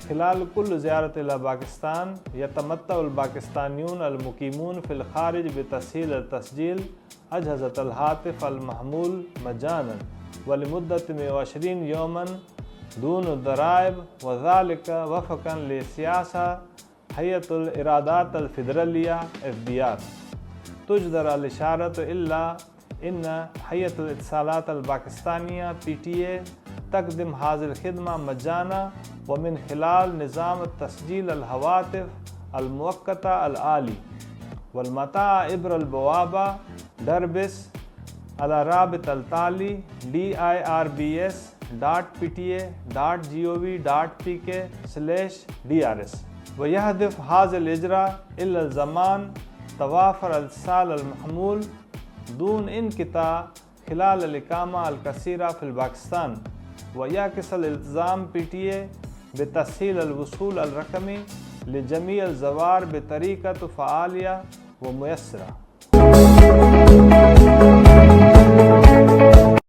خلال كل زيارة إلى باكستان يتمتع الباكستانيون المقيمون في الخارج بتسهيل التسجيل أجهزة الهاتف المحمول مجانا ولمدة 120 يوما دون ضرائب، وذلك وفقا لسياسة هيئة الإيرادات الفيدرالية FBR. تجدر الإشارة إلا إن هيئة الاتصالات الباكستانية PTA تقدم هذه الخدمة مجانا ومن خلال نظام تسجيل الهواتف المؤقتة الآلي، والمتاع عبر البوابة دربس على رابط التالي dirbs.pta.gov.pk/drs. ويهدف هذا الإجراء إلى الضمان توافر الاتصال المحمول دون انقطاع خلال الإقامة القصيرة في باكستان، ويعكس الالتزام PTA بتسهيل الوصول الرقمي لجميع الزوار بطريقة فعالة وميسرة.